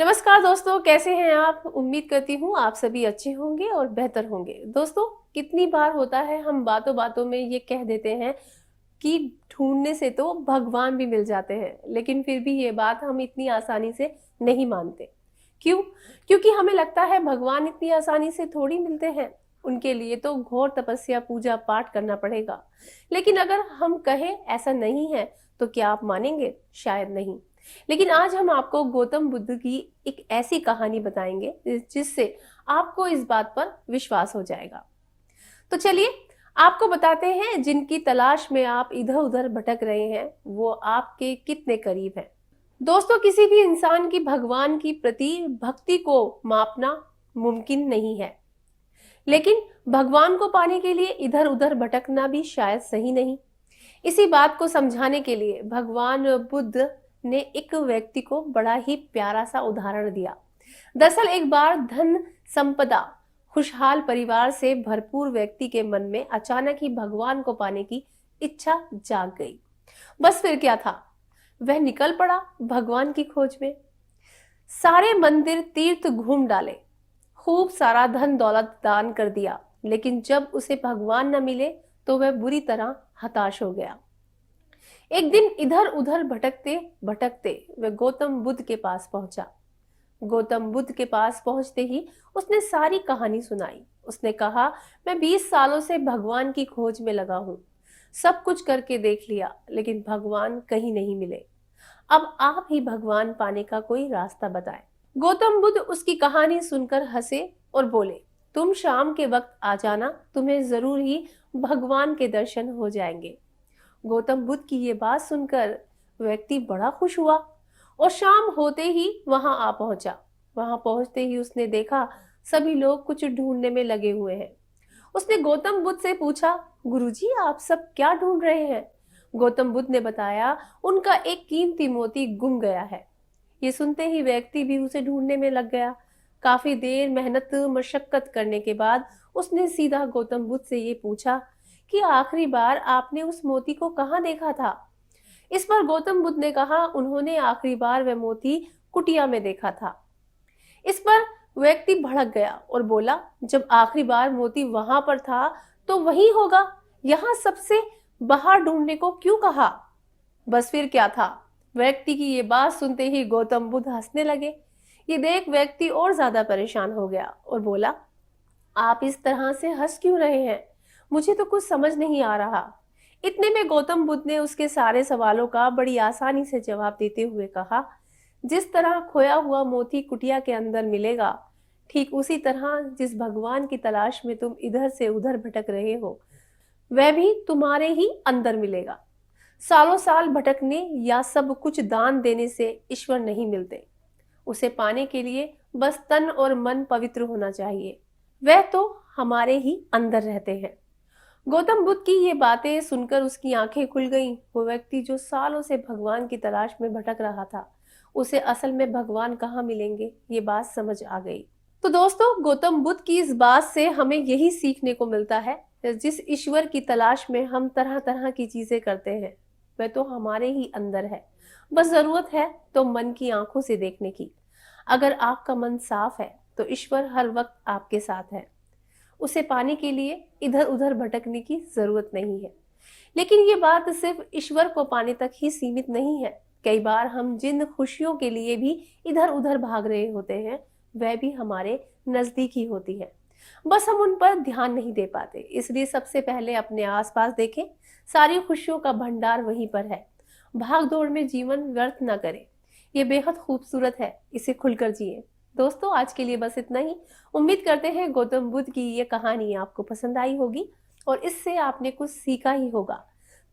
नमस्कार दोस्तों, कैसे हैं आप? उम्मीद करती हूँ आप सभी अच्छे होंगे और बेहतर होंगे। दोस्तों, कितनी बार होता है हम बातों बातों में ये कह देते हैं कि ढूंढने से तो भगवान भी मिल जाते हैं, लेकिन फिर भी ये बात हम इतनी आसानी से नहीं मानते। क्यों? क्योंकि हमें लगता है भगवान इतनी आसानी से थोड़ी मिलते हैं। उनके लिए तो घोर तपस्या पूजा पाठ करना पड़ेगा। लेकिन अगर हम कहें ऐसा नहीं है, तो क्या आप मानेंगे? शायद नहीं। लेकिन आज हम आपको गौतम बुद्ध की एक ऐसी कहानी बताएंगे जिससे आपको इस बात पर विश्वास हो जाएगा। तो चलिए आपको बताते हैं, जिनकी तलाश में आप इधर उधर भटक रहे हैं वो आपके कितने करीब हैं। दोस्तों, किसी भी इंसान की भगवान की प्रति भक्ति को मापना मुमकिन नहीं है, लेकिन भगवान को पाने के लिए इधर उधर भटकना भी शायद सही नहीं। इसी बात को समझाने के लिए भगवान बुद्ध ने एक व्यक्ति को बड़ा ही प्यारा सा उदाहरण दिया। दरअसल एक बार धन संपदा खुशहाल परिवार से भरपूर व्यक्ति के मन में अचानक ही भगवान को पाने की इच्छा जाग गई। बस फिर क्या था, वह निकल पड़ा भगवान की खोज में। सारे मंदिर तीर्थ घूम डाले, खूब सारा धन दौलत दान कर दिया, लेकिन जब उसे भगवान न मिले तो वह बुरी तरह हताश हो गया। एक दिन इधर उधर भटकते भटकते वह गौतम बुद्ध के पास पहुंचा। गौतम बुद्ध के पास पहुंचते ही उसने सारी कहानी सुनाई। उसने कहा, मैं 20 सालों से भगवान की खोज में लगा हूं, सब कुछ करके देख लिया, लेकिन भगवान कहीं नहीं मिले। अब आप ही भगवान पाने का कोई रास्ता बताएं। गौतम बुद्ध उसकी कहानी सुनकर हंसे और बोले, तुम शाम के वक्त आ जाना, तुम्हें जरूर ही भगवान के दर्शन हो जाएंगे। गौतम बुद्ध की ये बात सुनकर व्यक्ति बड़ा खुश हुआ और शाम होते ही वहां आ पहुंचा। वहां पहुंचते ही उसने देखा सभी लोग कुछ ढूंढने में लगे हुए हैं। उसने गौतम बुद्ध से पूछा, गुरुजी आप सब क्या ढूंढ रहे हैं? गौतम बुद्ध ने बताया, उनका एक कीमती मोती गुम गया है। ये सुनते ही व्यक्ति भी उसे ढूंढने में लग गया। काफी देर मेहनत मशक्कत करने के बाद उसने सीधा गौतम बुद्ध से ये पूछा कि आखिरी बार आपने उस मोती को कहाँ देखा था? इस पर गौतम बुद्ध ने कहा, उन्होंने आखिरी बार वह मोती कुटिया में देखा था। इस पर व्यक्ति भड़क गया और बोला, जब आखिरी बार मोती वहां पर था तो वही होगा, यहाँ सबसे बाहर ढूंढने को क्यों कहा? बस फिर क्या था, व्यक्ति की ये बात सुनते ही गौतम बुद्ध हंसने लगे। ये देख व्यक्ति और ज्यादा परेशान हो गया और बोला, आप इस तरह से हंस क्यों रहे हैं? मुझे तो कुछ समझ नहीं आ रहा। इतने में गौतम बुद्ध ने उसके सारे सवालों का बड़ी आसानी से जवाब देते हुए कहा, जिस तरह खोया हुआ मोती कुटिया के अंदर मिलेगा, ठीक उसी तरह जिस भगवान की तलाश में तुम इधर से उधर भटक रहे हो, वह भी तुम्हारे ही अंदर मिलेगा। सालों साल भटकने या सब कुछ दान देने से ईश्वर नहीं मिलते। उसे पाने के लिए बस तन और मन पवित्र होना चाहिए। वह तो हमारे ही अंदर रहते हैं। गौतम बुद्ध की ये बातें सुनकर उसकी आंखें खुल गईं। वो व्यक्ति जो सालों से भगवान की तलाश में भटक रहा था, उसे असल में भगवान कहाँ मिलेंगे, ये बात समझ आ गई। तो दोस्तों, गौतम बुद्ध की इस बात से हमें यही सीखने को मिलता है, जिस ईश्वर की तलाश में हम तरह तरह की चीजें करते हैं, वह तो हमारे ही अंदर है। बस जरूरत है तो मन की आंखों से देखने की। अगर आपका मन साफ है तो ईश्वर हर वक्त आपके साथ है। उसे पाने के लिए इधर उधर भटकने की जरूरत नहीं है। लेकिन ये बात सिर्फ ईश्वर को पाने तक ही सीमित नहीं है। कई बार हम जिन खुशियों के लिए भी इधर उधर भाग रहे होते हैं, वह भी हमारे नजदीक ही होती है, बस हम उन पर ध्यान नहीं दे पाते। इसलिए सबसे पहले अपने आसपास देखें, सारी खुशियों का भंडार वहीं पर है। भाग दौड़ में जीवन व्यर्थ न करें, ये बेहद खूबसूरत है, इसे खुलकर जिए। दोस्तों, आज के लिए बस इतना ही। उम्मीद करते हैं गौतम बुद्ध की ये कहानी आपको पसंद आई होगी और इससे आपने कुछ सीखा ही होगा।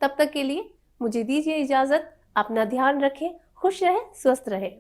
तब तक के लिए मुझे दीजिए इजाजत। अपना ध्यान रखें, खुश रहें, स्वस्थ रहें।